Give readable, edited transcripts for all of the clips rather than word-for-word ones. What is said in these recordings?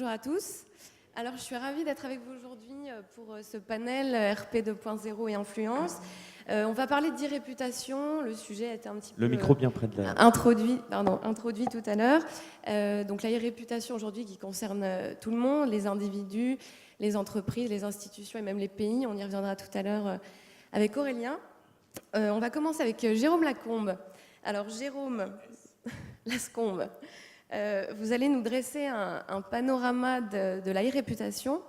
bonjour à tous. Alors, je suis ravie d'être avec vous aujourd'hui pour ce panel RP 2.0 et influence. On va parler d'e-réputation. Le sujet a été un petit peu... Le micro bien près de la... introduit tout à l'heure. Donc, la e-réputation aujourd'hui qui concerne tout le monde, les individus, les entreprises, les institutions et même les pays. On y reviendra tout à l'heure avec Aurélien. On va commencer avec Jérôme Lacombe. Alors, Jérôme Lascombe, vous allez nous dresser un panorama de la e-réputation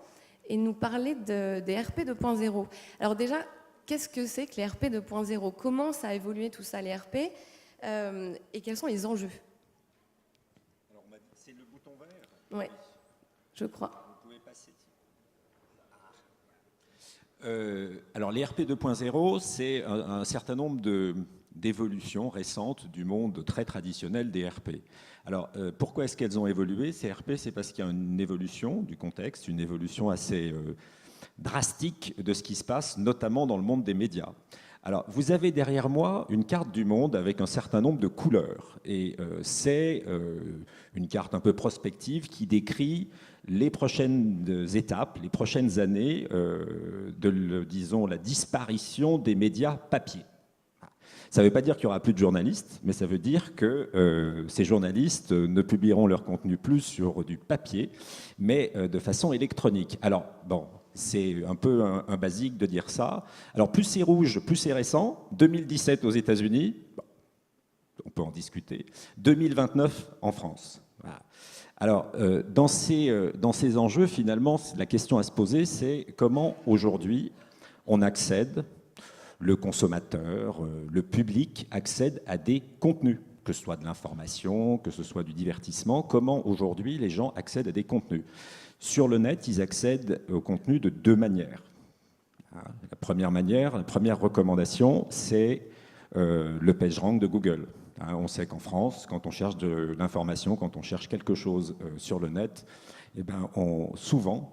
et nous parler des RP 2.0. Alors déjà, qu'est-ce que c'est que les RP 2.0 ? Comment ça a évolué tout ça, les RP et quels sont les enjeux ? Alors, on m'a dit que c'est le bouton vert. Oui, je crois. Vous pouvez passer. Alors, les RP 2.0, c'est un certain nombre d'évolutions récentes du monde très traditionnel des RP. Alors, pourquoi est-ce qu'elles ont évolué, ces RP ? C'est parce qu'il y a une évolution du contexte, une évolution assez drastique de ce qui se passe, notamment dans le monde des médias. Alors, vous avez derrière moi une carte du monde avec un certain nombre de couleurs. Et c'est une carte un peu prospective qui décrit les prochaines étapes, les prochaines années disons, la disparition des médias papier. Ça ne veut pas dire qu'il n'y aura plus de journalistes, mais ça veut dire que ces journalistes ne publieront leur contenu plus sur du papier, mais de façon électronique. Alors, bon, c'est un peu un basique de dire ça. Alors, plus c'est rouge, plus c'est récent. 2017 aux États-Unis, bon, on peut en discuter. 2029 en France. Voilà. Alors, dans ces enjeux, finalement, la question à se poser, c'est comment aujourd'hui on accède, le consommateur, le public accède à des contenus, que ce soit de l'information, que ce soit du divertissement. Comment aujourd'hui les gens accèdent à des contenus ? Sur le net, ils accèdent aux contenus de deux manières. La première recommandation, c'est le PageRank de Google. On sait qu'en France, quand on cherche de l'information, quand on cherche quelque chose sur le net, eh ben,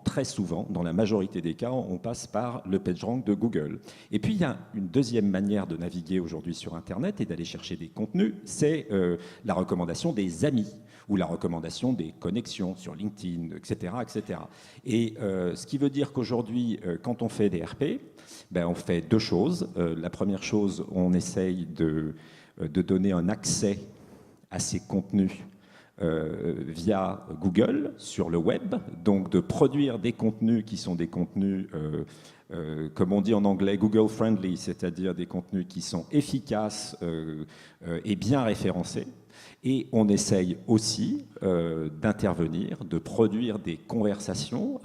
très souvent, dans la majorité des cas, on passe par le PageRank de Google. Et puis, il y a une deuxième manière de naviguer aujourd'hui sur Internet et d'aller chercher des contenus, c'est la recommandation des amis ou la recommandation des connexions sur LinkedIn, etc. etc. Et ce qui veut dire qu'aujourd'hui, quand on fait des RP, ben, on fait deux choses. La première chose, on essaye de donner un accès à ces contenus via Google sur le web, donc de produire des contenus qui sont des contenus, comme on dit en anglais, Google friendly, c'est-à-dire des contenus qui sont efficaces et bien référencés. Et on essaye aussi d'intervenir, de produire des conversations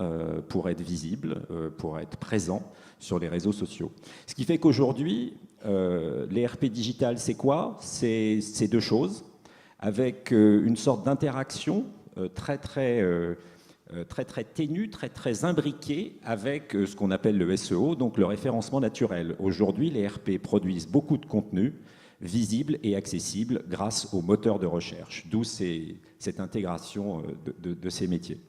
pour être visible, pour être présent sur les réseaux sociaux. Ce qui fait qu'aujourd'hui, les RP digital, c'est quoi ? C'est deux choses, avec une sorte d'interaction très ténue, très imbriquée avec ce qu'on appelle le SEO, donc le référencement naturel. Aujourd'hui, les RP produisent beaucoup de contenu visible et accessible grâce aux moteurs de recherche, d'où cette intégration de ces métiers.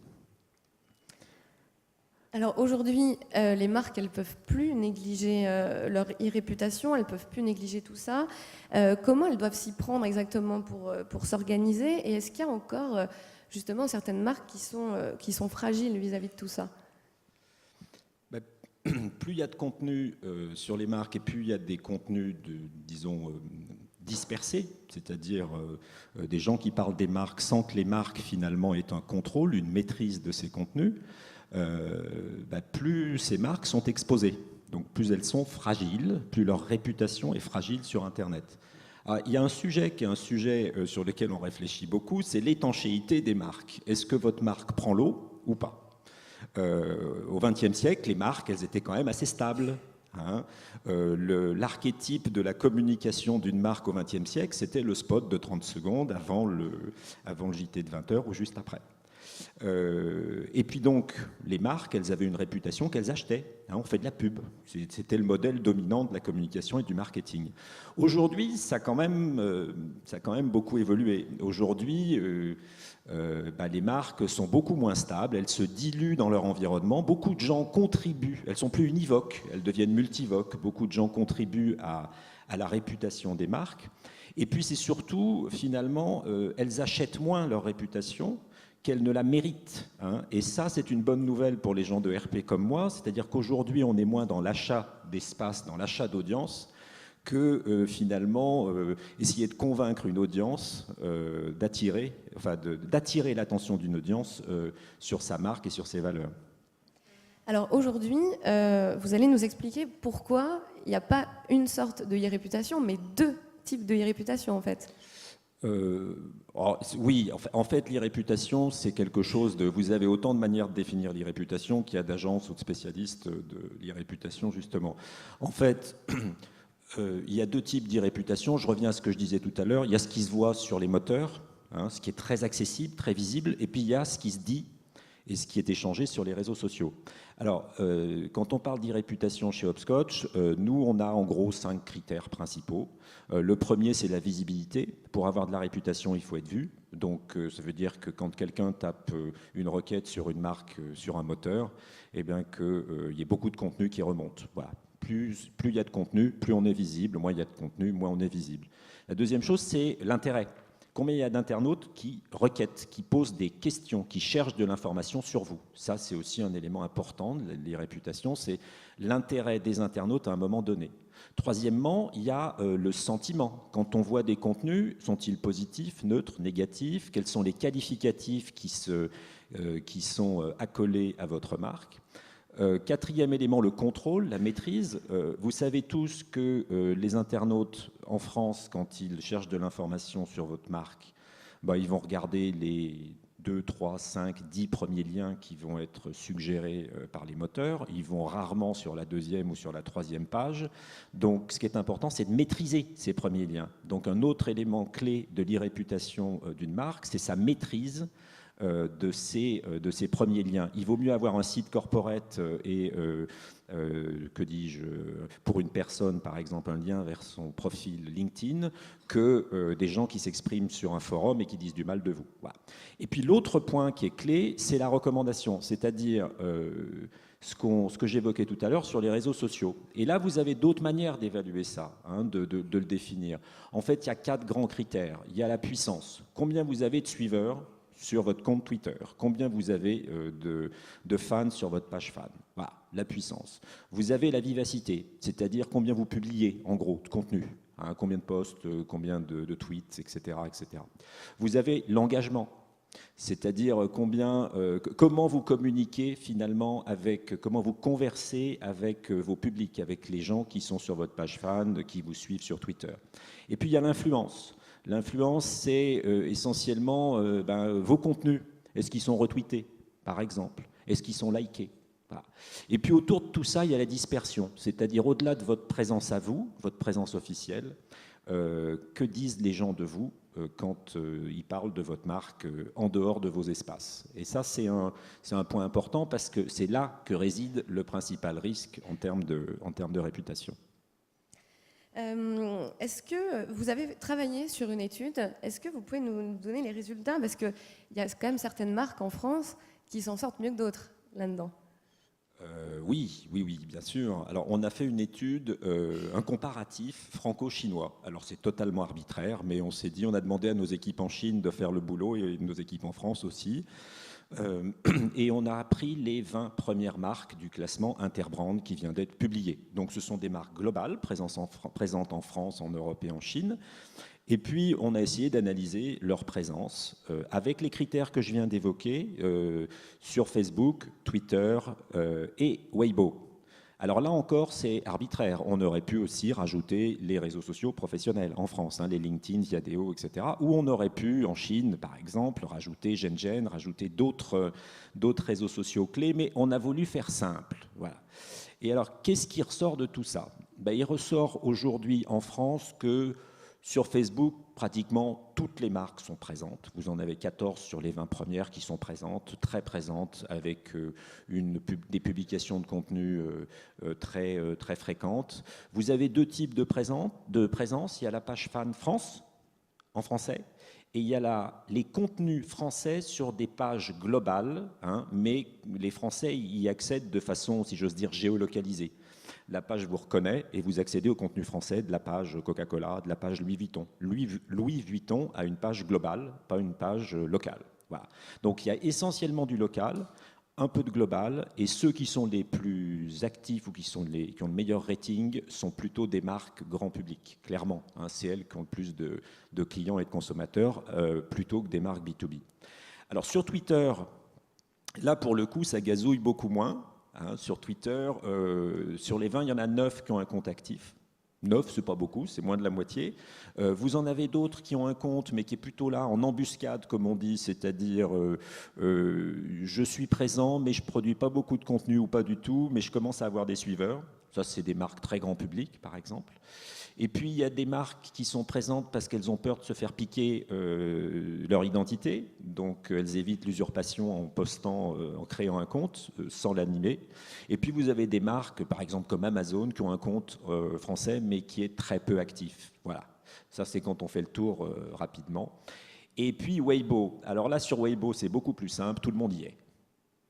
Alors aujourd'hui, les marques, elles ne peuvent plus négliger leur e-réputation, elles ne peuvent plus négliger tout ça. Comment elles doivent s'y prendre exactement pour s'organiser ? Et est-ce qu'il y a encore justement certaines marques qui sont fragiles vis-à-vis de tout ça ? Plus il y a de contenu sur les marques et plus il y a des contenus, disons, dispersés, c'est-à-dire des gens qui parlent des marques sans que les marques finalement aient un contrôle, une maîtrise de ces contenus, plus ces marques sont exposées. Donc plus elles sont fragiles, plus leur réputation est fragile sur Internet. Alors, il y a un sujet qui est un sujet sur lequel on réfléchit beaucoup, c'est l'étanchéité des marques. Est-ce que votre marque prend l'eau ou pas ? Au XXe siècle, les marques, elles étaient quand même assez stables. L'archétype de la communication d'une marque au XXe siècle, c'était le spot de 30 secondes avant le JT de 20h ou juste après. Et puis donc, les marques, elles avaient une réputation qu'elles achetaient. On fait de la pub. C'était le modèle dominant de la communication et du marketing. Aujourd'hui, ça a quand même beaucoup évolué. Aujourd'hui, les marques sont beaucoup moins stables, elles se diluent dans leur environnement. Beaucoup de gens contribuent, elles sont plus univoques, elles deviennent multivoques. Beaucoup de gens contribuent à la réputation des marques. Et puis c'est surtout, finalement, elles achètent moins leur réputation qu'elle ne la mérite. Hein. Et ça, c'est une bonne nouvelle pour les gens de RP comme moi, c'est-à-dire qu'aujourd'hui, on est moins dans l'achat d'espace, dans l'achat d'audience, que finalement essayer de convaincre une audience d'attirer l'attention d'une audience sur sa marque et sur ses valeurs. Alors aujourd'hui, vous allez nous expliquer pourquoi il n'y a pas une sorte de e-réputation, mais deux types de e-réputation en fait. Oui, en fait, l'e-réputation, c'est quelque chose de... Vous avez autant de manières de définir l'e-réputation qu'il y a d'agences ou de spécialistes de l'e-réputation, justement. En fait, il y a deux types d'e-réputation. Je reviens à ce que je disais tout à l'heure. Il y a ce qui se voit sur les moteurs, hein, ce qui est très accessible, très visible, et puis il y a ce qui se dit et ce qui est échangé sur les réseaux sociaux. Alors, quand on parle d'e-réputation chez Hopscotch, nous, on a en gros 5 critères principaux. Le premier, c'est la visibilité. Pour avoir de la réputation, il faut être vu. Donc, ça veut dire que quand quelqu'un tape une requête sur une marque, sur un moteur, eh bien qu'il y ait beaucoup de contenu qui remonte. Voilà. Plus il y a de contenu, plus on est visible. Moins il y a de contenu, moins on est visible. La deuxième chose, c'est l'intérêt. Combien il y a d'internautes qui requêtent, qui posent des questions, qui cherchent de l'information sur vous? Ça, c'est aussi un élément important de l'e-réputation, c'est l'intérêt des internautes à un moment donné. Troisièmement, il y a le sentiment. Quand on voit des contenus, sont-ils positifs, neutres, négatifs? Quels sont les qualificatifs qui sont accolés à votre marque? Quatrième élément, le contrôle, la maîtrise. Vous savez tous que les internautes en France, quand ils cherchent de l'information sur votre marque, ils vont regarder les 2, 3, 5, 10 premiers liens qui vont être suggérés par les moteurs. Ils vont rarement sur la deuxième ou sur la troisième page. Donc, ce qui est important, c'est de maîtriser ces premiers liens. Donc, un autre élément clé de l'e-réputation d'une marque, c'est sa maîtrise de ces premiers liens. Il vaut mieux avoir un site corporate et, que dis-je, pour une personne, par exemple, un lien vers son profil LinkedIn, que des gens qui s'expriment sur un forum et qui disent du mal de vous. Voilà. Et puis l'autre point qui est clé, c'est la recommandation, c'est-à-dire ce que j'évoquais tout à l'heure sur les réseaux sociaux. Et là, vous avez d'autres manières d'évaluer ça, hein, de le définir. En fait, il y a 4 grands critères. Il y a la puissance. Combien vous avez de suiveurs sur votre compte Twitter? Combien vous avez de fans sur votre page fan? Voilà, la puissance. Vous avez la vivacité, c'est-à-dire combien vous publiez, en gros, de contenu. Hein, combien de posts, combien de tweets, etc., etc. Vous avez l'engagement, c'est-à-dire comment vous communiquez finalement comment vous conversez avec vos publics, avec les gens qui sont sur votre page fan, qui vous suivent sur Twitter. Et puis il y a l'influence. L'influence, c'est essentiellement vos contenus. Est-ce qu'ils sont retweetés, par exemple? Est-ce qu'ils sont likés? Voilà. Et puis autour de tout ça, il y a la dispersion, c'est-à-dire au-delà de votre présence à vous, votre présence officielle, que disent les gens de vous quand ils parlent de votre marque en dehors de vos espaces. Et ça, c'est un point important parce que c'est là que réside le principal risque en termes de réputation. Est-ce que vous avez travaillé sur une étude? Est-ce que vous pouvez nous donner les résultats? Parce qu'il y a quand même certaines marques en France qui s'en sortent mieux que d'autres là-dedans. Oui, bien sûr. Alors, on a fait une étude, un comparatif franco-chinois. Alors, c'est totalement arbitraire, mais on s'est dit, on a demandé à nos équipes en Chine de faire le boulot et nos équipes en France aussi. Et on a pris les 20 premières marques du classement Interbrand qui vient d'être publié. Donc, ce sont des marques globales présentes en France, en Europe et en Chine. Et puis, on a essayé d'analyser leur présence avec les critères que je viens d'évoquer sur Facebook, Twitter et Weibo. Alors là encore, c'est arbitraire. On aurait pu aussi rajouter les réseaux sociaux professionnels en France, hein, les LinkedIn, Viadeo, etc. Ou on aurait pu, en Chine, par exemple, rajouter Zhenzhen, rajouter d'autres réseaux sociaux clés, mais on a voulu faire simple. Voilà. Et alors, qu'est-ce qui ressort de tout ça? Il ressort aujourd'hui en France que sur Facebook, pratiquement toutes les marques sont présentes. Vous en avez 14 sur les 20 premières qui sont présentes, très présentes, avec des publications de contenu très fréquentes. Vous avez 2 types de présence. Il y a la page fan France, en français, et il y a les contenus français sur des pages globales, hein, mais les Français y accèdent de façon, si j'ose dire, géolocalisée. La page vous reconnaît et vous accédez au contenu français de la page Coca-Cola, de la page Louis Vuitton. Louis Vuitton a une page globale, pas une page locale. Voilà. Donc il y a essentiellement du local, un peu de global, et ceux qui sont les plus actifs ou qui ont le meilleur rating sont plutôt des marques grand public, clairement. Hein, c'est elles qui ont le plus de clients et de consommateurs, plutôt que des marques B2B. Alors sur Twitter, là pour le coup, ça gazouille beaucoup moins. Hein, sur Twitter, sur les 20, il y en a 9 qui ont un compte actif. 9, c'est pas beaucoup, c'est moins de la moitié. Vous en avez d'autres qui ont un compte, mais qui est plutôt là en embuscade, comme on dit, c'est-à-dire je suis présent, mais je produis pas beaucoup de contenu ou pas du tout, mais je commence à avoir des suiveurs. Ça, c'est des marques très grand public, par exemple. Et puis, il y a des marques qui sont présentes parce qu'elles ont peur de se faire piquer leur identité. Donc, elles évitent l'usurpation en postant, en créant un compte, sans l'animer. Et puis, vous avez des marques, par exemple, comme Amazon, qui ont un compte français, mais qui est très peu actif. Voilà. Ça, c'est quand on fait le tour rapidement. Et puis, Weibo. Alors là, sur Weibo, c'est beaucoup plus simple. Tout le monde y est.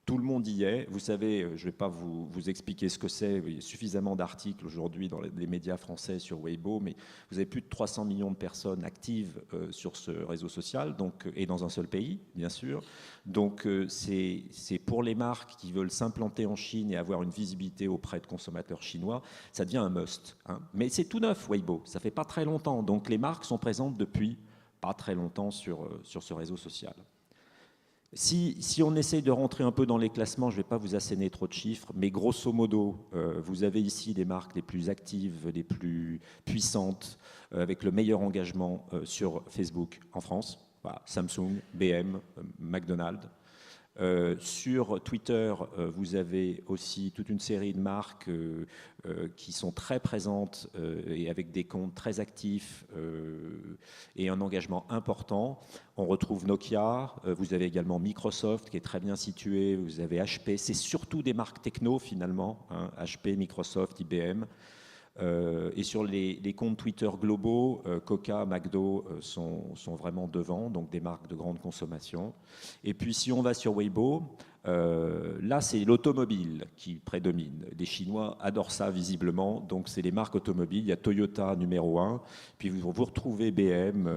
Tout le monde y est. Vous savez, je ne vais pas vous expliquer ce que c'est. Il y a suffisamment d'articles aujourd'hui dans les médias français sur Weibo, mais vous avez plus de 300 millions de personnes actives sur ce réseau social, donc, et dans un seul pays, bien sûr. Donc, c'est pour les marques qui veulent s'implanter en Chine et avoir une visibilité auprès de consommateurs chinois, ça devient un must. Hein. Mais c'est tout neuf, Weibo. Ça fait pas très longtemps. Donc, les marques sont présentes depuis pas très longtemps sur ce réseau social. Si on essaye de rentrer un peu dans les classements, je ne vais pas vous asséner trop de chiffres, mais grosso modo, vous avez ici les marques les plus actives, les plus puissantes, avec le meilleur engagement sur Facebook en France. Voilà, Samsung, BM, McDonald's. Sur Twitter, vous avez aussi toute une série de marques qui sont très présentes et avec des comptes très actifs et un engagement important. On retrouve Nokia, vous avez également Microsoft qui est très bien situé, vous avez HP, c'est surtout des marques techno finalement, hein, HP, Microsoft, IBM. Et sur les comptes Twitter globaux, Coca, McDo sont vraiment devant, donc des marques de grande consommation. Et puis si on va sur Weibo, là c'est l'automobile qui prédomine. Les Chinois adorent ça visiblement, donc c'est les marques automobiles. Il y a Toyota numéro 1, puis vous retrouvez BM,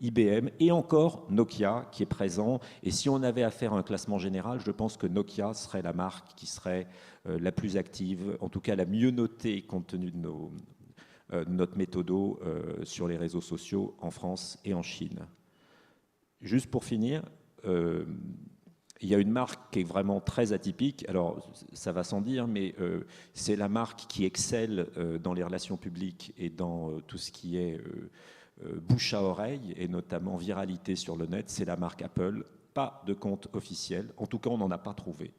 IBM et encore Nokia qui est présent. Et si on avait à faire un classement général, je pense que Nokia serait la marque qui serait la plus active, en tout cas la mieux notée compte tenu de notre méthodo sur les réseaux sociaux en France et en Chine. Juste pour finir, il y a une marque qui est vraiment très atypique, alors ça va sans dire, mais c'est la marque qui excelle dans les relations publiques et dans tout ce qui est bouche à oreille et notamment viralité sur le net, c'est la marque Apple. Pas de compte officiel, en tout cas on n'en a pas trouvé.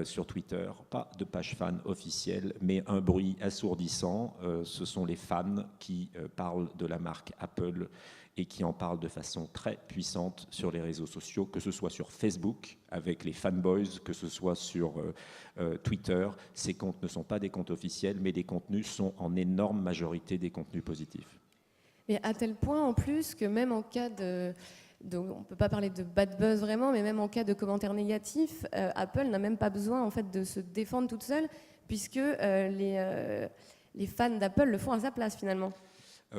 Sur Twitter, pas de page fan officielle, mais un bruit assourdissant. Ce sont les fans qui parlent de la marque Apple et qui en parlent de façon très puissante sur les réseaux sociaux, que ce soit sur Facebook avec les fanboys, que ce soit sur Twitter. Ces comptes ne sont pas des comptes officiels, mais les contenus sont en énorme majorité des contenus positifs. Mais à tel point en plus que même en cas donc on ne peut pas parler de bad buzz vraiment, mais même en cas de commentaires négatifs, Apple n'a même pas besoin en fait de se défendre toute seule, puisque les fans d'Apple le font à sa place finalement.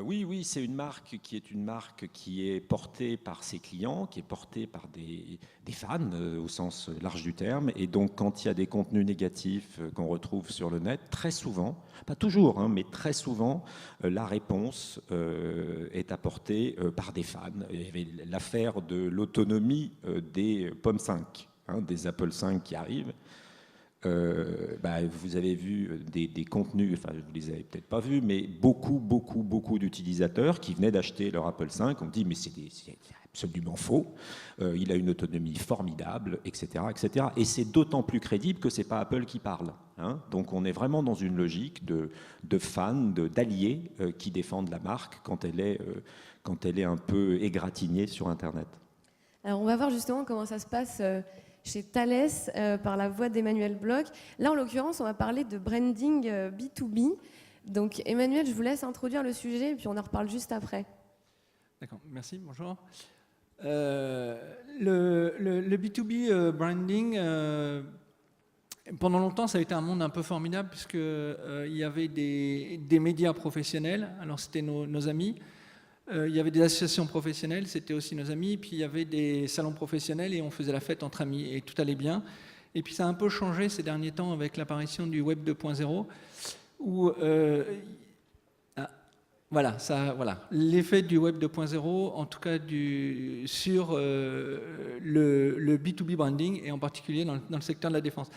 Oui, c'est une marque qui est portée par ses clients, qui est portée par des fans au sens large du terme. Et donc, quand il y a des contenus négatifs qu'on retrouve sur le net, très souvent, pas toujours, hein, mais très souvent, la réponse est apportée par des fans. Il y avait l'affaire de l'autonomie des POM 5, hein, des Apple 5 qui arrivent. Vous avez vu des contenus, enfin vous les avez peut-être pas vus, mais beaucoup d'utilisateurs qui venaient d'acheter leur Apple 5 ont dit mais c'est absolument faux, il a une autonomie formidable, etc. Et c'est d'autant plus crédible que c'est pas Apple qui parle. Hein. Donc on est vraiment dans une logique de fans, d'alliés qui défendent la marque quand elle est un peu égratignée sur Internet. Alors on va voir justement comment ça se passe chez Thales par la voix d'Emmanuel Bloch. Là, en l'occurrence, on va parler de branding B2B. Donc, Emmanuel, je vous laisse introduire le sujet et puis on en reparle juste après. D'accord, merci, bonjour. Le B2B branding, pendant longtemps, ça a été un monde un peu formidable puisqu'il y avait des médias professionnels, alors c'était nos amis, Il y avait des associations professionnelles, c'était aussi nos amis, puis il y avait des salons professionnels et on faisait la fête entre amis et tout allait bien. Et puis ça a un peu changé ces derniers temps avec l'apparition du Web 2.0 où voilà, l'effet du Web 2.0, en tout cas sur le B2B branding et en particulier dans le secteur de la défense.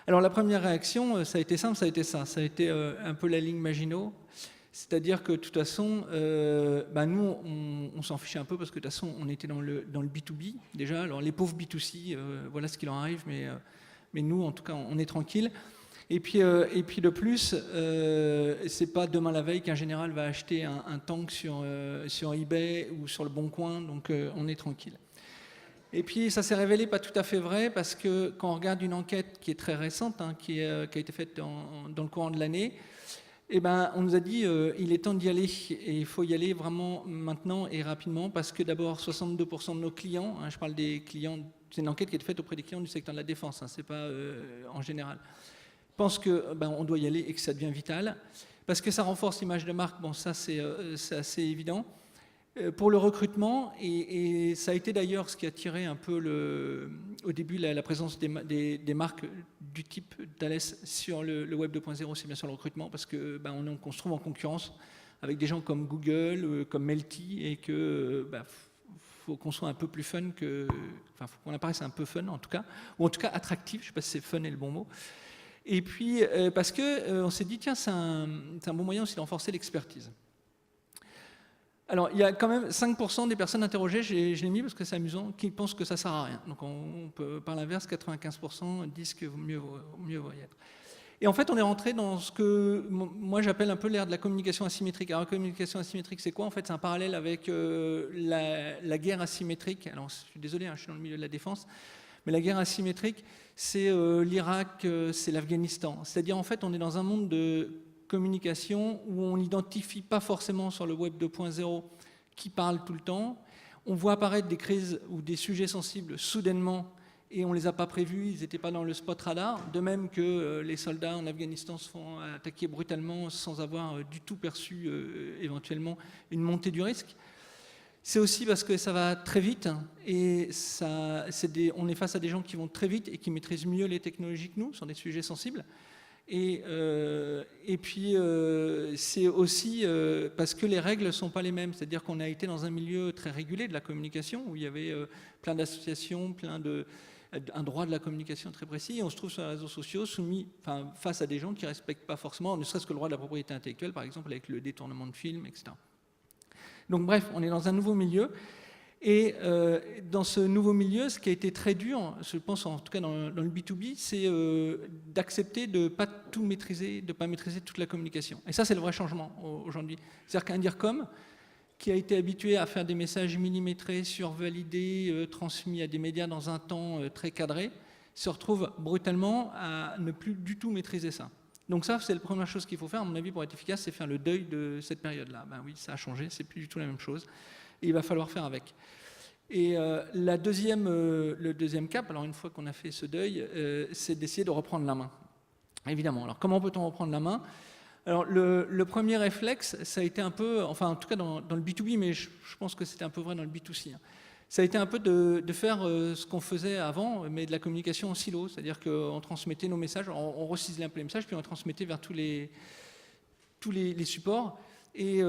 Alors la première réaction, ça a été simple, ça a été ça. Ça a été un peu la ligne Maginot. C'est-à-dire que de toute façon, nous, on s'en fichait un peu parce que de toute façon, on était dans le B2B déjà. Alors les pauvres B2C, voilà ce qui leur arrive, mais nous, en tout cas, on est tranquille. Et puis de plus, c'est pas demain la veille qu'un général va acheter un tank sur eBay ou sur le Bon Coin, donc on est tranquille. Et puis ça s'est révélé pas tout à fait vrai parce que quand on regarde une enquête qui est très récente, qui a été faite dans le courant de l'année, on nous a dit il est temps d'y aller et il faut y aller vraiment maintenant et rapidement parce que d'abord 62% de nos clients, je parle des clients, c'est une enquête qui a été faite auprès des clients du secteur de la défense, c'est pas en général, pensent qu'on doit y aller et que ça devient vital parce que ça renforce l'image de marque, bon ça c'est assez évident. Pour le recrutement, et ça a été d'ailleurs ce qui a tiré un peu au début la présence des marques du type Thales sur le Web 2.0, c'est bien sûr le recrutement, parce qu'on se trouve en concurrence avec des gens comme Google, comme Melty, et que faut qu'on soit un peu plus fun faut qu'on apparaisse un peu fun en tout cas, ou en tout cas attractif, je ne sais pas si c'est fun est le bon mot. Et puis parce que on s'est dit tiens c'est un bon moyen aussi de renforcer l'expertise. Alors, il y a quand même 5% des personnes interrogées, je l'ai mis parce que c'est amusant, qui pensent que ça ne sert à rien. Donc, on peut, par l'inverse, 95% disent que mieux vaut y être. Et en fait, on est rentré dans ce que moi j'appelle un peu l'ère de la communication asymétrique. Alors, la communication asymétrique, c'est quoi? En fait, c'est un parallèle avec la guerre asymétrique. Alors, je suis désolé, je suis dans le milieu de la défense, mais la guerre asymétrique, c'est l'Irak, c'est l'Afghanistan. C'est-à-dire, en fait, on est dans un monde de communication où on n'identifie pas forcément sur le Web 2.0 qui parle tout le temps. On voit apparaître des crises ou des sujets sensibles soudainement et on ne les a pas prévus, ils n'étaient pas dans le spot radar. De même que les soldats en Afghanistan se font attaquer brutalement sans avoir du tout perçu éventuellement une montée du risque. C'est aussi parce que ça va très vite et on est face à des gens qui vont très vite et qui maîtrisent mieux les technologies que nous sur des sujets sensibles. Et puis, c'est aussi parce que les règles ne sont pas les mêmes. C'est-à-dire qu'on a été dans un milieu très régulé de la communication, où il y avait plein d'associations, un droit de la communication très précis, et on se trouve sur les réseaux sociaux face à des gens qui ne respectent pas forcément, ne serait-ce que le droit de la propriété intellectuelle, par exemple, avec le détournement de films, etc. Donc bref, on est dans un nouveau milieu. Et dans ce nouveau milieu, ce qui a été très dur, je pense en tout cas dans le B2B, c'est d'accepter de ne pas tout maîtriser, de ne pas maîtriser toute la communication. Et ça, c'est le vrai changement aujourd'hui. C'est-à-dire qu'un DIRCOM, qui a été habitué à faire des messages millimétrés, survalidés, transmis à des médias dans un temps très cadré, se retrouve brutalement à ne plus du tout maîtriser ça. Donc ça, c'est la première chose qu'il faut faire, à mon avis, pour être efficace, c'est faire le deuil de cette période-là. Oui, ça a changé, c'est plus du tout la même chose. Et il va falloir faire avec. Et le deuxième cap, alors une fois qu'on a fait ce deuil, c'est d'essayer de reprendre la main. Évidemment. Alors comment peut-on reprendre la main? Alors le premier réflexe, ça a été un peu, enfin en tout cas dans le B2B, mais je pense que c'était un peu vrai dans le B2C. Ça a été un peu de faire ce qu'on faisait avant, mais de la communication en silo. C'est-à-dire qu'on transmettait nos messages, on reciselait un peu les messages, puis on les transmettait vers tous les supports. Et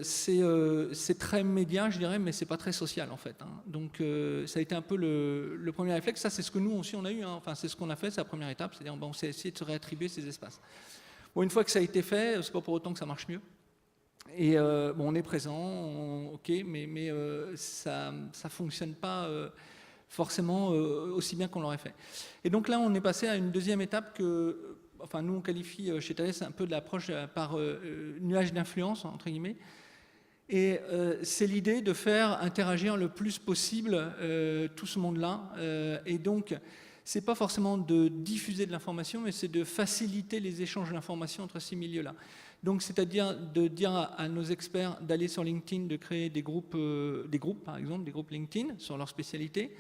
c'est très média, je dirais, mais c'est pas très social en fait. Donc ça a été un peu le premier réflexe. Ça, c'est ce que nous aussi on a eu. Enfin, c'est ce qu'on a fait, c'est la première étape. C'est-à-dire, on s'est essayé de se réattribuer ces espaces. Bon, une fois que ça a été fait, c'est pas pour autant que ça marche mieux. Et on est présent, ok, mais ça fonctionne pas forcément aussi bien qu'on l'aurait fait. Et donc là, on est passé à une deuxième étape que. Enfin, nous, on qualifie chez Thales un peu de l'approche par nuage d'influence, entre guillemets. Et c'est l'idée de faire interagir le plus possible tout ce monde-là. Et donc, ce n'est pas forcément de diffuser de l'information, mais c'est de faciliter les échanges d'informations entre ces milieux-là. Donc, c'est-à-dire de dire à nos experts d'aller sur LinkedIn, de créer des groupes par exemple, des groupes LinkedIn sur leur spécialité.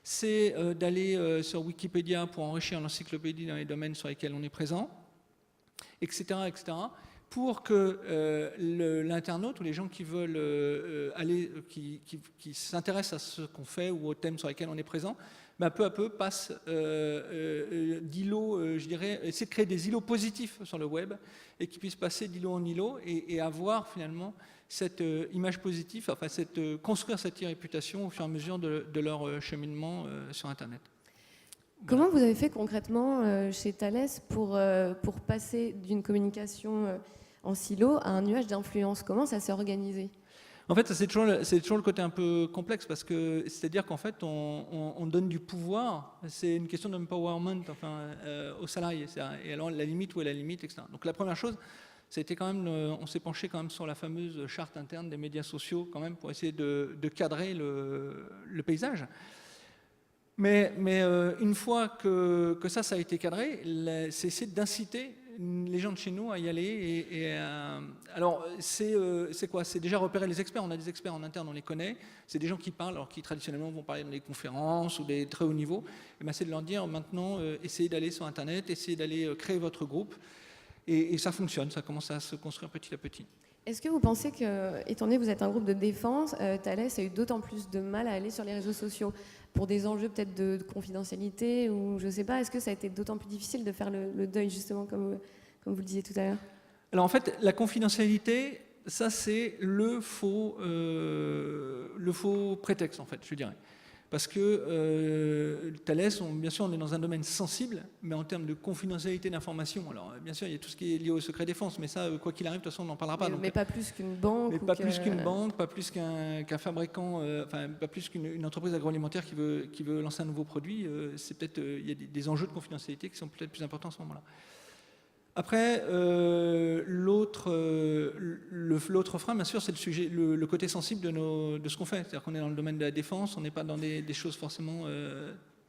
C'est d'aller sur Wikipédia pour enrichir l'encyclopédie dans les domaines sur lesquels on est présent, etc., pour que l'internaute ou les gens qui veulent qui s'intéressent à ce qu'on fait ou aux thèmes sur lesquels on est présent, peu à peu passent d'îlots, je dirais, essayer de créer des îlots positifs sur le web et qui puissent passer d'îlot en îlot et avoir finalement cette image positive, enfin construire cette réputation au fur et à mesure de leur cheminement sur Internet. Comment vous avez fait concrètement chez Thales pour passer d'une communication en silo à un nuage d'influence? Comment ça s'est organisé? En fait, c'est toujours le côté un peu complexe parce que c'est-à-dire qu'en fait, on donne du pouvoir. C'est une question d'empowerment aux salariés. Et alors, la limite, où est la limite, etc. Donc, la première chose, c'était quand même, on s'est penché quand même sur la fameuse charte interne des médias sociaux quand même pour essayer de cadrer le paysage. Mais une fois que ça a été cadré, c'est essayer d'inciter les gens de chez nous à y aller. Alors, c'est quoi? C'est déjà repérer les experts. On a des experts en interne, on les connaît. C'est des gens qui parlent, alors qui traditionnellement vont parler dans des conférences ou des très hauts niveaux. C'est de leur dire maintenant, essayez d'aller sur Internet, essayez d'aller créer votre groupe. Et ça fonctionne, ça commence à se construire petit à petit. Est-ce que vous pensez que, étant donné que vous êtes un groupe de défense, Thales a eu d'autant plus de mal à aller sur les réseaux sociaux pour des enjeux peut-être de confidentialité ou je ne sais pas, est-ce que ça a été d'autant plus difficile de faire le deuil justement comme vous le disiez tout à l'heure? Alors en fait, la confidentialité, ça c'est le faux prétexte en fait, je dirais. Parce que Thales, bien sûr, on est dans un domaine sensible, mais en termes de confidentialité d'information, alors bien sûr, il y a tout ce qui est lié au secret défense, mais ça, quoi qu'il arrive, de toute façon, on n'en parlera pas. Mais pas plus qu'une banque. Mais pas plus qu'une banque, pas plus qu'un fabricant, pas plus qu'une entreprise agroalimentaire qui veut lancer un nouveau produit. C'est peut-être, il y a des enjeux de confidentialité qui sont peut-être plus importants à ce moment-là. Après, l'autre frein, bien sûr, c'est le côté sensible de ce qu'on fait. C'est-à-dire qu'on est dans le domaine de la défense, on n'est pas dans des choses forcément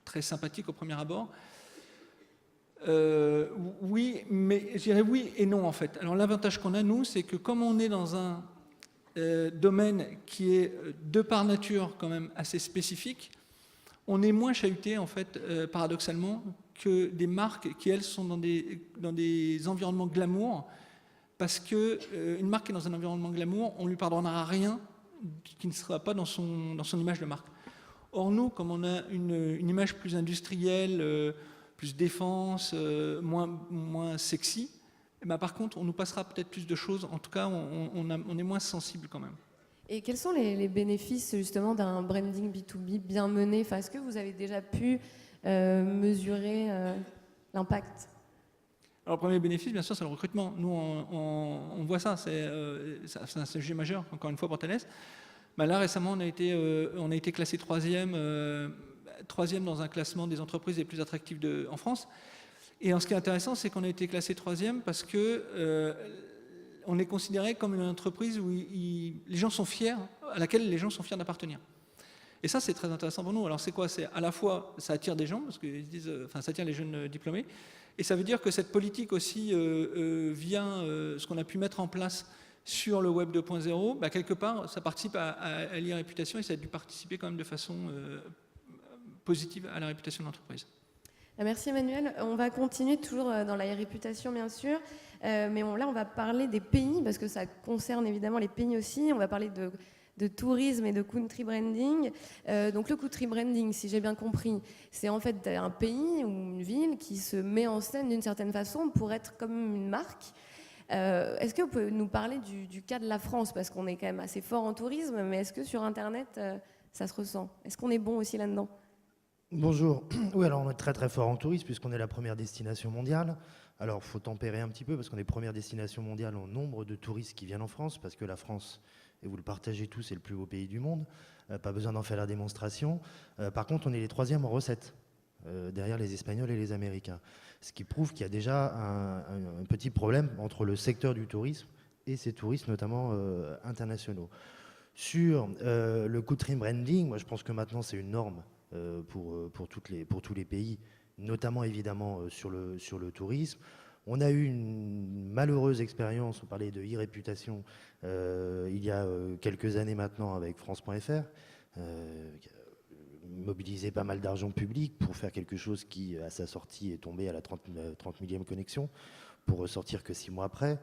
très sympathiques au premier abord. Oui, mais je dirais oui et non en fait. Alors l'avantage qu'on a, nous, c'est que comme on est dans un domaine qui est de par nature quand même assez spécifique, on est moins chahuté en fait, paradoxalement, que des marques qui, elles, sont dans des environnements glamour, parce qu'une marque qui est dans un environnement glamour, on ne lui pardonnera rien qui ne sera pas dans son image de marque. Or, nous, comme on a une image plus industrielle, plus défense, moins sexy, par contre, on nous passera peut-être plus de choses. En tout cas, on est moins sensible quand même. Et quels sont les bénéfices justement d'un branding B2B bien mené? Est-ce que vous avez déjà pu mesurer l'impact? Alors, le premier bénéfice, bien sûr, c'est le recrutement. Nous, on voit ça, c'est un sujet majeur, encore une fois, pour Thales. Là, récemment, on a été classé troisième dans un classement des entreprises les plus attractives en France. Et ce qui est intéressant, c'est qu'on a été classé troisième parce que on est considéré comme une entreprise où à laquelle les gens sont fiers d'appartenir. Et ça, c'est très intéressant pour nous. Alors, c'est quoi? C'est à la fois, ça attire des gens, parce que ça attire les jeunes diplômés, et ça veut dire que cette politique aussi vient, ce qu'on a pu mettre en place sur le Web 2.0, quelque part, ça participe à l'e-réputation et ça a dû participer quand même de façon positive à la réputation de l'entreprise. Merci Emmanuel. On va continuer toujours dans la réputation bien sûr, mais là on va parler des pays parce que ça concerne évidemment les pays aussi. On va parler de tourisme et de country branding. Donc le country branding, si j'ai bien compris, c'est en fait un pays ou une ville qui se met en scène d'une certaine façon pour être comme une marque. Est-ce que vous pouvez nous parler du cas de la France? Parce qu'on est quand même assez fort en tourisme, mais est-ce que sur Internet, ça se ressent? Est-ce qu'on est bon aussi là-dedans? Bonjour. Oui, alors on est très très fort en tourisme puisqu'on est la première destination mondiale. Alors il faut tempérer un petit peu parce qu'on est première destination mondiale en nombre de touristes qui viennent en France parce que la France, et vous le partagez tous, c'est le plus beau pays du monde. Pas besoin d'en faire la démonstration. Par contre, on est les troisièmes en recettes, derrière les Espagnols et les Américains. Ce qui prouve qu'il y a déjà un petit problème entre le secteur du tourisme et ces touristes, notamment internationaux. Sur le country branding, moi je pense que maintenant c'est une norme pour tous les pays, notamment évidemment sur le tourisme. On a eu une malheureuse expérience, on parlait de e-réputation, il y a quelques années maintenant avec France.fr, qui a mobilisé pas mal d'argent public pour faire quelque chose qui, à sa sortie, est tombé à la 30 millième connexion, pour ressortir que 6 mois après.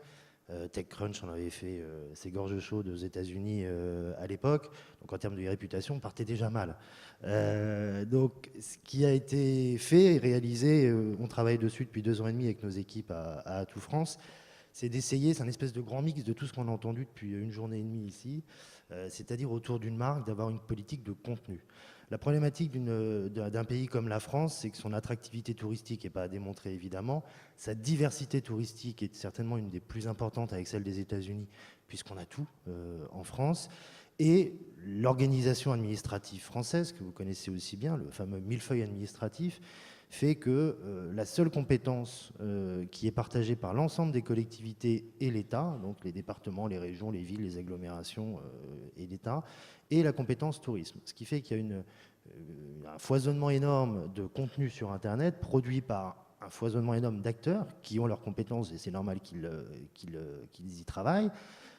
TechCrunch en avait fait ses gorges chaudes aux États-Unis à l'époque. Donc en termes de réputation, on partait déjà mal. Donc ce qui a été fait et réalisé, on travaille dessus depuis 2 ans et demi avec nos équipes à Atout France, c'est d'essayer, c'est un espèce de grand mix de tout ce qu'on a entendu depuis 1 journée et demie ici, c'est-à-dire autour d'une marque, d'avoir une politique de contenu. La problématique d'un pays comme la France, c'est que son attractivité touristique n'est pas à démontrer évidemment. Sa diversité touristique est certainement une des plus importantes avec celle des États-Unis, puisqu'on a tout en France. Et l'organisation administrative française, que vous connaissez aussi bien, le fameux millefeuille administratif, fait que la seule compétence qui est partagée par l'ensemble des collectivités et l'État, donc les départements, les régions, les villes, les agglomérations et l'État, est la compétence tourisme. Ce qui fait qu'il y a un foisonnement énorme de contenu sur Internet produit par un foisonnement énorme d'acteurs qui ont leurs compétences et c'est normal qu'ils y travaillent,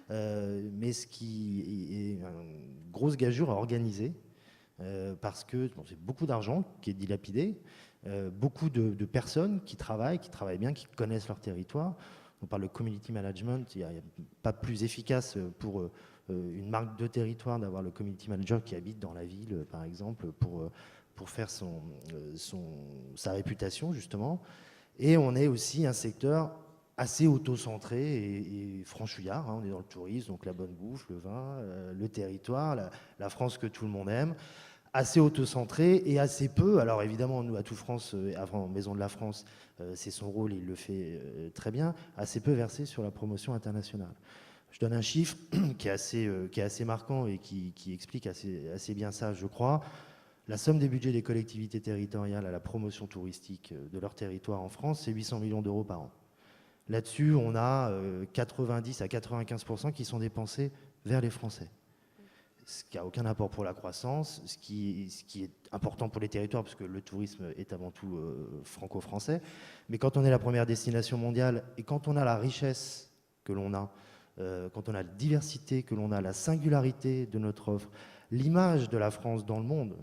mais ce qui est une grosse gageure à organiser parce que c'est beaucoup d'argent qui est dilapidé, beaucoup de personnes qui travaillent bien, qui connaissent leur territoire. On parle de community management, il n'y a pas plus efficace pour une marque de territoire d'avoir le community manager qui habite dans la ville, par exemple, pour faire sa réputation, justement. Et on est aussi un secteur assez auto-centré et franchouillard. On est dans le tourisme, donc la bonne bouffe, le vin, le territoire, la France que tout le monde aime. Assez auto-centré et assez peu, alors évidemment nous Atout France, avant Maison de la France, c'est son rôle, il le fait très bien, assez peu versé sur la promotion internationale. Je donne un chiffre qui est assez marquant et qui explique assez bien ça, je crois. La somme des budgets des collectivités territoriales à la promotion touristique de leur territoire en France, c'est 800 millions d'euros par an. Là-dessus, on a 90 à 95% qui sont dépensés vers les Français. Ce qui n'a aucun apport pour la croissance, ce qui est important pour les territoires, parce que le tourisme est avant tout franco-français. Mais quand on est la première destination mondiale et quand on a la richesse que l'on a, quand on a la diversité que l'on a, la singularité de notre offre, l'image de la France dans le monde,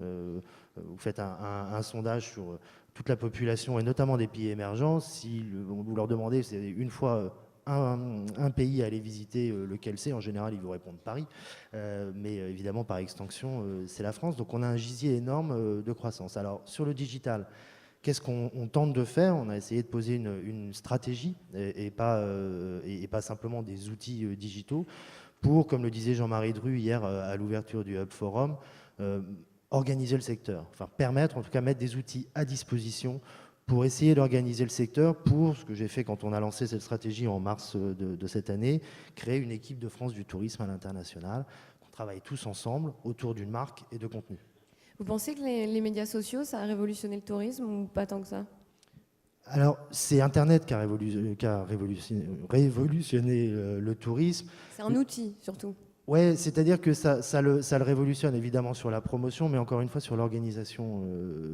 vous faites un sondage sur toute la population et notamment des pays émergents, si vous leur demandez, c'est une fois un pays à aller visiter, lequel c'est, en général ils vous répondent Paris, mais évidemment par extension c'est la France, donc on a un gisier énorme de croissance. Alors sur le digital, qu'est-ce qu'on tente de faire? On a essayé de poser une stratégie et pas simplement des outils digitaux pour, comme le disait Jean-Marie Dru hier à l'ouverture du Hub Forum, organiser le secteur, enfin permettre, en tout cas mettre des outils à disposition pour essayer d'organiser le secteur, pour ce que j'ai fait quand on a lancé cette stratégie en mars de cette année, créer une équipe de France du tourisme à l'international, qu'on travaille tous ensemble autour d'une marque et de contenu. Vous pensez que les médias sociaux, ça a révolutionné le tourisme ou pas tant que ça? Alors, c'est Internet qui a révolutionné le tourisme. C'est un outil, surtout. Oui, c'est-à-dire que ça le révolutionne évidemment sur la promotion, mais encore une fois sur l'organisation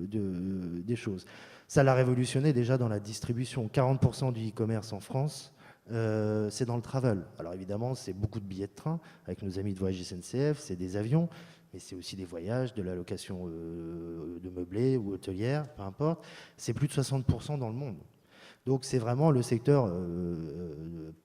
des choses. Ça l'a révolutionné déjà dans la distribution. 40% du e-commerce en France, c'est dans le travel. Alors évidemment, c'est beaucoup de billets de train avec nos amis de Voyage SNCF, c'est des avions, mais c'est aussi des voyages, de la location de meublés ou hôtelière, peu importe. C'est plus de 60% dans le monde. Donc c'est vraiment le secteur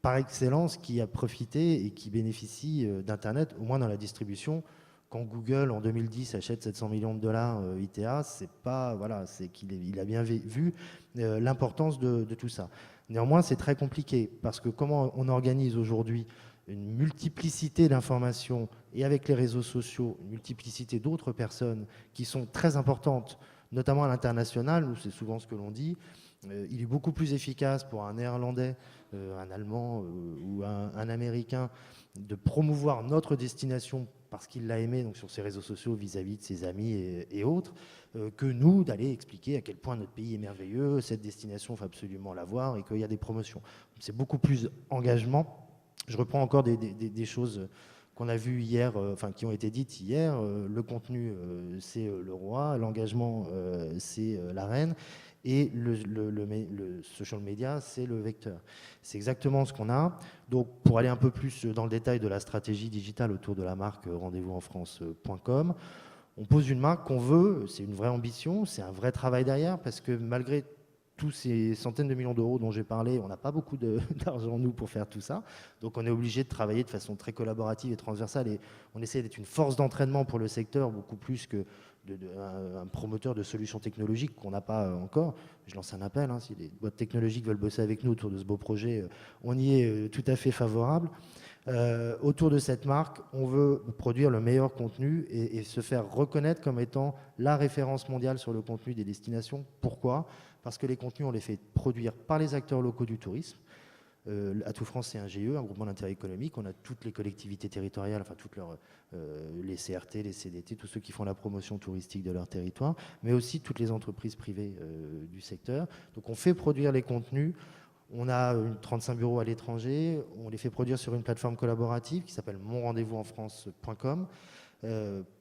par excellence qui a profité et qui bénéficie d'Internet, au moins dans la distribution. Quand Google en 2010 achète 700 millions de dollars ITA, c'est qu'il a bien vu l'importance de tout ça. Néanmoins, c'est très compliqué parce que comment on organise aujourd'hui une multiplicité d'informations et avec les réseaux sociaux, une multiplicité d'autres personnes qui sont très importantes, notamment à l'international, nous c'est souvent ce que l'on dit. Il est beaucoup plus efficace pour un Néerlandais, un Allemand ou un Américain de promouvoir notre destination parce qu'il l'a aimé donc sur ses réseaux sociaux vis-à-vis de ses amis et autres, que nous d'aller expliquer à quel point notre pays est merveilleux, cette destination, il faut absolument la voir et qu'il y a des promotions. C'est beaucoup plus engagement. Je reprends encore des choses qu'on a vues hier, qui ont été dites hier. Le contenu, c'est le roi, l'engagement, c'est la reine. Et le social media, c'est le vecteur. C'est exactement ce qu'on a. Donc, pour aller un peu plus dans le détail de la stratégie digitale autour de la marque rendez-vous-en-france.com, on pose une marque qu'on veut, c'est une vraie ambition, c'est un vrai travail derrière, parce que malgré tous ces centaines de millions d'euros dont j'ai parlé, on n'a pas beaucoup d'argent, nous, pour faire tout ça. Donc on est obligé de travailler de façon très collaborative et transversale, et on essaie d'être une force d'entraînement pour le secteur, beaucoup plus que un promoteur de solutions technologiques qu'on n'a pas encore. Je lance un appel, si les boîtes technologiques veulent bosser avec nous autour de ce beau projet, on y est tout à fait favorable. Autour de cette marque, on veut produire le meilleur contenu et se faire reconnaître comme étant la référence mondiale sur le contenu des destinations. Pourquoi ? Parce que les contenus, on les fait produire par les acteurs locaux du tourisme. Atout France, c'est un GE, un groupement d'intérêt économique. On a toutes les collectivités territoriales, enfin toutes les CRT, les CDT, tous ceux qui font la promotion touristique de leur territoire, mais aussi toutes les entreprises privées du secteur. Donc on fait produire les contenus. On a 35 bureaux à l'étranger. On les fait produire sur une plateforme collaborative qui s'appelle monrendez-vous-en-france.com.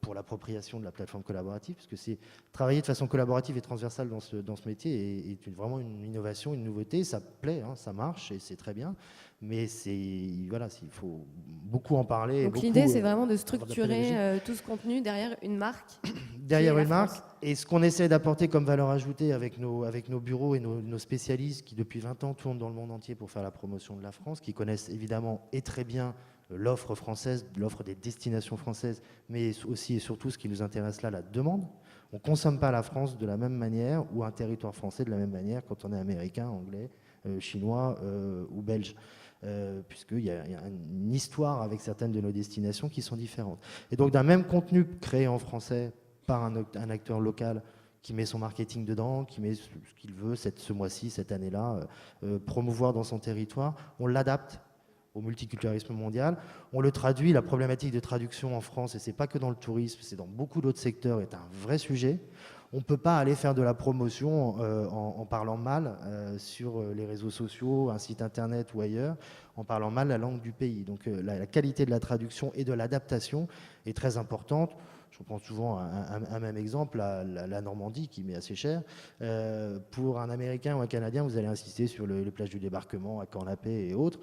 Pour l'appropriation de la plateforme collaborative, parce que c'est travailler de façon collaborative et transversale dans ce métier est vraiment une innovation, une nouveauté. Ça plaît, ça marche et c'est très bien, mais il faut beaucoup en parler. Donc l'idée, c'est vraiment de structurer tout ce contenu derrière une marque. Derrière une marque. Et ce qu'on essaie d'apporter comme valeur ajoutée avec nos bureaux et nos spécialistes qui depuis 20 ans tournent dans le monde entier pour faire la promotion de la France, qui connaissent évidemment et très bien l'offre française, l'offre des destinations françaises, mais aussi et surtout ce qui nous intéresse là, la demande. On ne consomme pas la France de la même manière ou un territoire français de la même manière quand on est américain, anglais, chinois ou belge. Puisqu'il y a une histoire avec certaines de nos destinations qui sont différentes. Et donc d'un même contenu créé en français par un acteur local qui met son marketing dedans, qui met ce qu'il veut ce mois-ci, cette année-là, promouvoir dans son territoire, on l'adapte au multiculturalisme mondial. On le traduit, la problématique de traduction en France, et c'est pas que dans le tourisme, c'est dans beaucoup d'autres secteurs, est un vrai sujet. On ne peut pas aller faire de la promotion en parlant mal sur les réseaux sociaux, un site internet ou ailleurs, en parlant mal la langue du pays. Donc la qualité de la traduction et de l'adaptation est très importante. Je pense souvent à un même exemple, la Normandie, qui m'est assez chère. Pour un Américain ou un Canadien, vous allez insister sur les plages du débarquement à Camp-la-Paix et autres.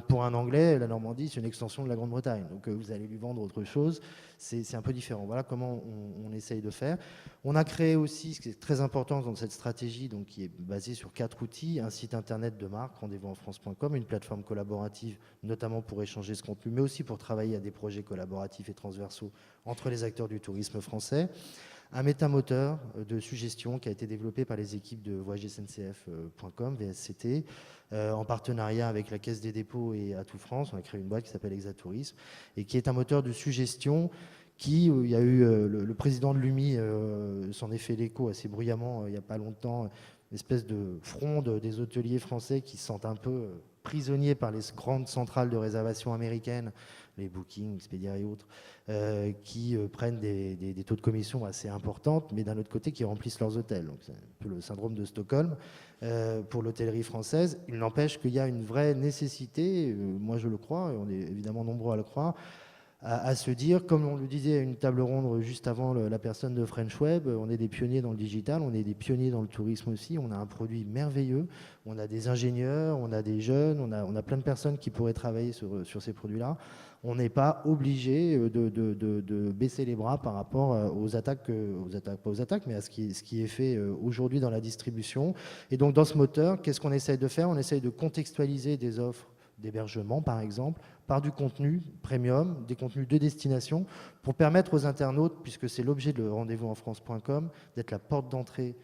Pour un Anglais, la Normandie, c'est une extension de la Grande-Bretagne. Donc vous allez lui vendre autre chose. C'est un peu différent. Voilà comment on essaye de faire. On a créé aussi, ce qui est très important dans cette stratégie, donc, qui est basée sur 4 outils, un site internet de marque, rendez-vous-en-france.com, une plateforme collaborative, notamment pour échanger ce contenu, mais aussi pour travailler à des projets collaboratifs et transversaux entre les acteurs du tourisme français. Un métamoteur de suggestion qui a été développé par les équipes de voyagesncf.com, VSCT, en partenariat avec la Caisse des dépôts et Atout France. On a créé une boîte qui s'appelle Exatourisme et qui est un moteur de suggestion il y a eu le président de l'UMI s'en est fait l'écho assez bruyamment il n'y a pas longtemps, une espèce de fronde des hôteliers français qui se sentent un peu prisonniers par les grandes centrales de réservation américaines, les Booking, Expedia et autres, qui prennent des taux de commission assez importants, mais d'un autre côté qui remplissent leurs hôtels. Donc c'est un peu le syndrome de Stockholm pour l'hôtellerie française. Il n'empêche qu'il y a une vraie nécessité, moi je le crois, et on est évidemment nombreux à le croire, à se dire, comme on le disait à une table ronde juste avant la personne de French Web, on est des pionniers dans le digital, on est des pionniers dans le tourisme aussi, on a un produit merveilleux, on a des ingénieurs, on a des jeunes, on a plein de personnes qui pourraient travailler sur ces produits-là. On n'est pas obligé de baisser les bras par rapport aux attaques, pas aux attaques, mais à ce qui est fait aujourd'hui dans la distribution. Et donc dans ce moteur, qu'est-ce qu'on essaye de faire ? On essaye de contextualiser des offres d'hébergement, par exemple, par du contenu premium, des contenus de destination, pour permettre aux internautes, puisque c'est l'objet de rendez-vous-en-france.com, d'être la porte d'entrée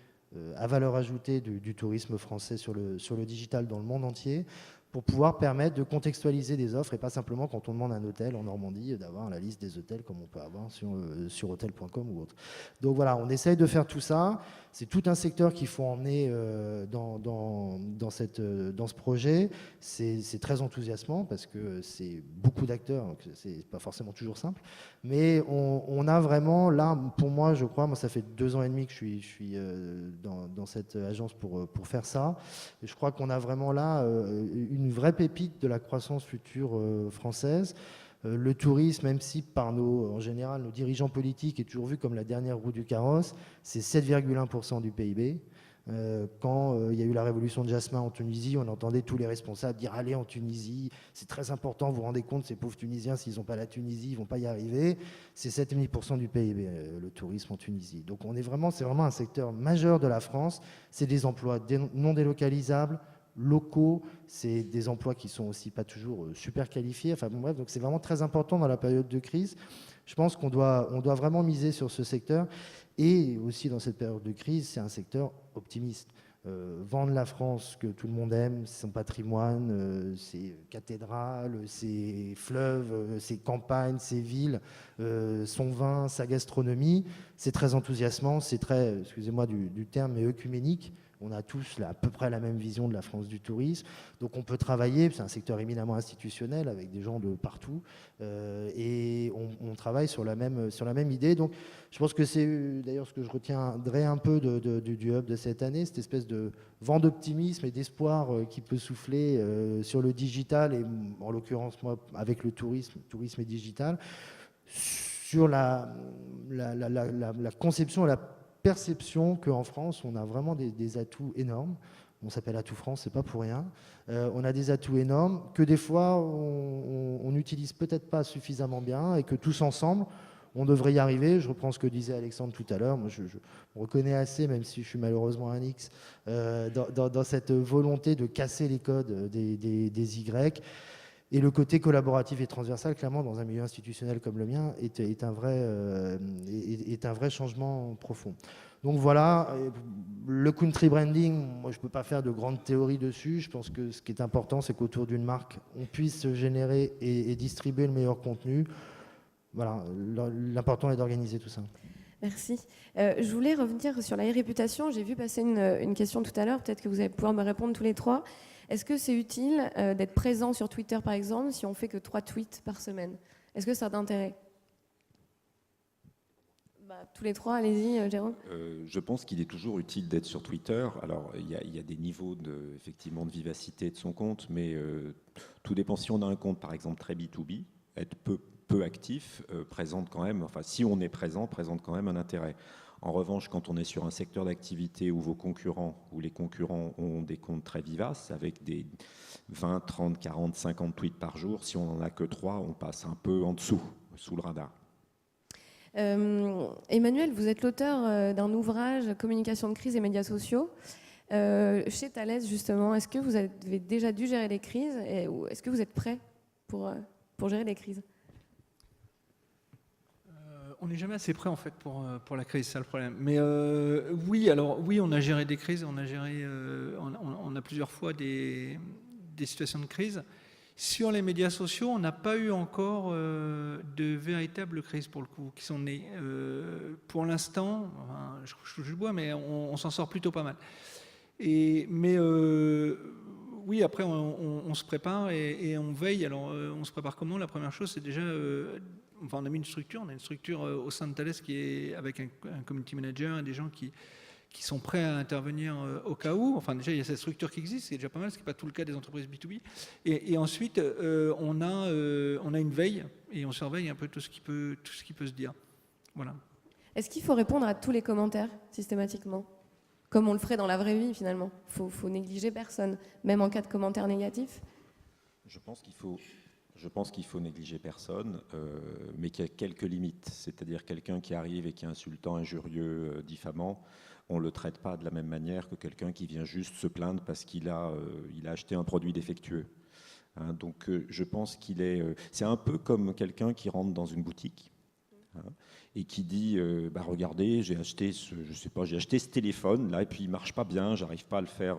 à valeur ajoutée du tourisme français sur le digital dans le monde entier, pour pouvoir permettre de contextualiser des offres et pas simplement quand on demande un hôtel en Normandie d'avoir la liste des hôtels comme on peut avoir sur hotel.com ou autre. Donc voilà, on essaye de faire tout ça. C'est tout un secteur qu'il faut emmener dans ce projet. C'est très enthousiasmant parce que c'est beaucoup d'acteurs, donc c'est pas forcément toujours simple. Mais on a vraiment là, pour moi, je crois, ça fait 2 ans et demi que je suis dans cette agence pour faire ça. Et je crois qu'on a vraiment là une vraie pépite de la croissance future française. Le tourisme, même si en général, nos dirigeants politiques est toujours vu comme la dernière roue du carrosse, c'est 7,1% du PIB. Quand il y a eu la révolution de Jasmin en Tunisie, on entendait tous les responsables dire « Allez en Tunisie, c'est très important, vous vous rendez compte, ces pauvres Tunisiens, s'ils n'ont pas la Tunisie, ils ne vont pas y arriver. » C'est 7,5% du PIB, le tourisme en Tunisie. Donc c'est vraiment un secteur majeur de la France. C'est des emplois non délocalisables, locaux, c'est des emplois qui sont aussi pas toujours super qualifiés. Enfin bon, bref, donc c'est vraiment très important dans la période de crise. Je pense qu'on doit vraiment miser sur ce secteur. Et aussi dans cette période de crise, c'est un secteur optimiste. Vendre la France que tout le monde aime, son patrimoine, ses cathédrales, ses fleuves, ses campagnes, ses villes, son vin, sa gastronomie, c'est très enthousiasmant, c'est très, excusez-moi du terme, mais œcuménique. On a tous à peu près la même vision de la France du tourisme. Donc on peut travailler, c'est un secteur éminemment institutionnel avec des gens de partout, et on travaille sur la même idée. Donc je pense que c'est d'ailleurs ce que je retiendrai un peu du hub de cette année, cette espèce de vent d'optimisme et d'espoir qui peut souffler sur le digital, et en l'occurrence moi avec le tourisme et digital, sur la conception et la perception qu'en France, on a vraiment des atouts énormes. On s'appelle Atout France, c'est pas pour rien. On a des atouts énormes que des fois, on n'utilise peut-être pas suffisamment bien, et que tous ensemble, on devrait y arriver. Je reprends ce que disait Alexandre tout à l'heure. Moi, je me reconnais assez, même si je suis malheureusement un X, dans cette volonté de casser les codes des Y. Et le côté collaboratif et transversal, clairement, dans un milieu institutionnel comme le mien, est un vrai changement profond. Donc voilà, le country branding, moi je ne peux pas faire de grandes théories dessus. Je pense que ce qui est important, c'est qu'autour d'une marque, on puisse générer et distribuer le meilleur contenu. Voilà, l'important est d'organiser tout ça. Merci. Je voulais revenir sur la réputation. J'ai vu passer une question tout à l'heure. Peut-être que vous allez pouvoir me répondre tous les trois. Est-ce que c'est utile d'être présent sur Twitter, par exemple, si on fait que 3 tweets par semaine? Est-ce que ça a d'intérêt? Tous les trois, allez-y, Jérôme. Je pense qu'il est toujours utile d'être sur Twitter. Alors, il y a des niveaux effectivement de vivacité de son compte, mais tout dépend. Si on a un compte, par exemple, très B2B, être peu actif présente quand même, enfin, si on est présent, présente quand même un intérêt. En revanche, quand on est sur un secteur d'activité où les concurrents ont des comptes très vivaces, avec des 20, 30, 40, 50 tweets par jour, si on n'en a que 3, on passe un peu en dessous, sous le radar. Emmanuel, vous êtes l'auteur d'un ouvrage « Communication de crise et médias sociaux ». Chez Thales, justement, est-ce que vous avez déjà dû gérer des crises, ou est-ce que vous êtes prêt pour gérer des crises? On n'est jamais assez prêt en fait pour la crise, c'est ça le problème. Mais oui, on a géré des crises, on a plusieurs fois des situations de crise. Sur les médias sociaux, on n'a pas eu encore de véritables crises pour le coup qui sont nées. Pour l'instant, enfin, je touche du bois, mais on s'en sort plutôt pas mal. Mais oui, après on se prépare et on veille. Alors on se prépare comment? La première chose, c'est déjà enfin, on a une structure au sein de Thales qui est avec un community manager et des gens qui sont prêts à intervenir au cas où. Enfin, déjà, il y a cette structure qui existe, c'est déjà pas mal, ce qui n'est pas tout le cas des entreprises B2B. Et ensuite, on a une veille et on surveille un peu tout ce qui peut se dire. Voilà. Est-ce qu'il faut répondre à tous les commentaires systématiquement, comme on le ferait dans la vraie vie finalement? Il faut négliger personne, même en cas de commentaires négatifs? Je pense qu'il faut négliger personne, mais qu'il y a quelques limites. C'est-à-dire quelqu'un qui arrive et qui est insultant, injurieux, diffamant, on ne le traite pas de la même manière que quelqu'un qui vient juste se plaindre parce qu'il a acheté un produit défectueux. Hein, donc je pense c'est un peu comme quelqu'un qui rentre dans une boutique, hein, et qui dit regardez, j'ai acheté ce téléphone là et puis il marche pas bien, j'arrive pas à le faire,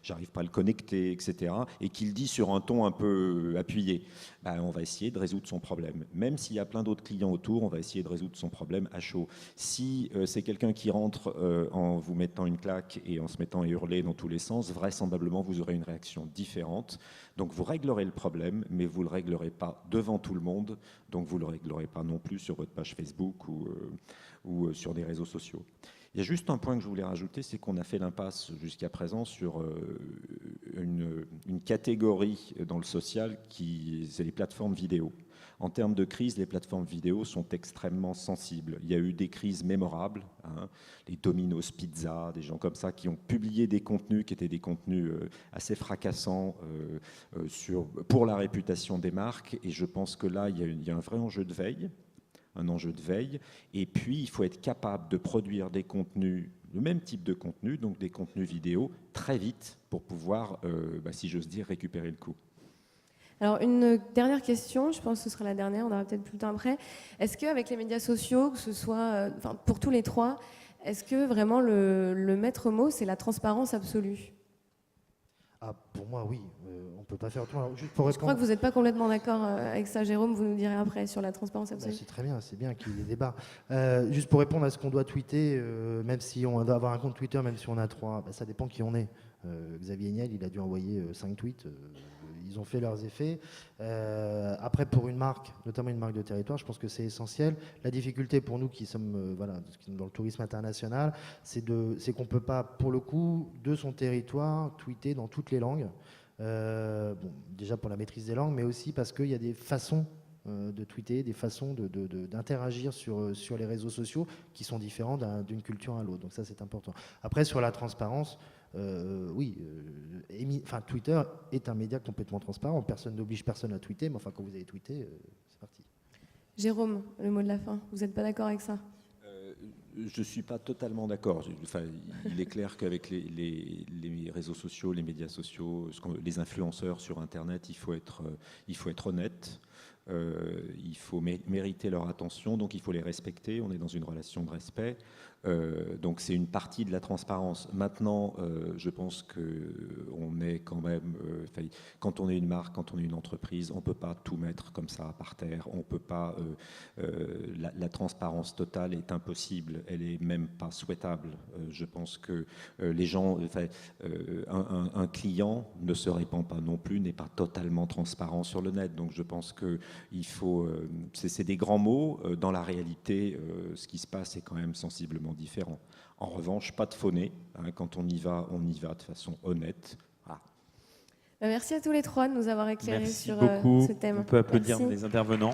j'arrive pas à le connecter, etc. Et qu'il dit sur un ton un peu appuyé. On va essayer de résoudre son problème. Même s'il y a plein d'autres clients autour, on va essayer de résoudre son problème à chaud. Si c'est quelqu'un qui rentre en vous mettant une claque et en se mettant à hurler dans tous les sens, vraisemblablement vous aurez une réaction différente. Donc vous réglerez le problème, mais vous ne le réglerez pas devant tout le monde, donc vous ne le réglerez pas non plus sur votre page Facebook ou sur des réseaux sociaux. Il y a juste un point que je voulais rajouter, c'est qu'on a fait l'impasse jusqu'à présent sur une catégorie dans le social c'est les plateformes vidéo. En termes de crise, les plateformes vidéo sont extrêmement sensibles. Il y a eu des crises mémorables, hein, les Domino's Pizza, des gens comme ça qui ont publié des contenus qui étaient des contenus assez fracassants pour la réputation des marques. Et je pense que là, il y a un vrai enjeu de veille. Et puis, il faut être capable de produire des contenus, le même type de contenu, donc des contenus vidéo, très vite pour pouvoir, si j'ose dire, récupérer le coup. Alors, une dernière question, je pense que ce sera la dernière, on aura peut-être plus le temps après. Est-ce qu'avec les médias sociaux, que ce soit, pour tous les trois, est-ce que vraiment le maître mot, c'est la transparence absolue ? Ah, pour moi, oui. On ne peut pas faire autrement. Alors, juste pour Je crois que vous n'êtes pas complètement d'accord avec ça, Jérôme, vous nous direz après sur la transparence absolue. C'est très bien, c'est bien qu'il y ait des débats. Juste pour répondre à ce qu'on doit tweeter, même si on doit avoir un compte Twitter, même si on a 3, ça dépend qui on est. Xavier Niel, il a dû envoyer 5 tweets. Ils ont fait leurs effets. Après, pour une marque, notamment une marque de territoire, je pense que c'est essentiel. La difficulté pour nous qui sommes dans le tourisme international, c'est qu'on ne peut pas, pour le coup, de son territoire, tweeter dans toutes les langues. Déjà pour la maîtrise des langues, mais aussi parce qu'il y a des façons de tweeter, des façons d'interagir sur les réseaux sociaux qui sont différentes d'une culture à l'autre. Donc ça, c'est important. Après, sur la transparence, Twitter est un média complètement transparent. Personne n'oblige personne à tweeter, mais enfin, quand vous avez tweeté, c'est parti. Jérôme, le mot de la fin. Vous n'êtes pas d'accord avec ça ? Je ne suis pas totalement d'accord. Enfin, il est clair qu'avec les réseaux sociaux, les médias sociaux, les influenceurs sur Internet, il faut être honnête. Il faut mériter leur attention, donc il faut les respecter. On est dans une relation de respect. Donc c'est une partie de la transparence. Maintenant, je pense qu'on est quand même, quand on est une marque, quand on est une entreprise, on ne peut pas tout mettre comme ça par terre. On peut pas. La transparence totale est impossible. Elle est même pas souhaitable. Je pense que les gens, un client ne se répand pas non plus, n'est pas totalement transparent sur le net. Donc je pense que il faut. C'est des grands mots. Dans la réalité, ce qui se passe est quand même sensiblement différent. En revanche, pas de faux nez. Hein, quand on y va de façon honnête. Voilà. Merci à tous les trois de nous avoir éclairés Merci sur beaucoup. ce thème. On peut applaudir Merci. les intervenants.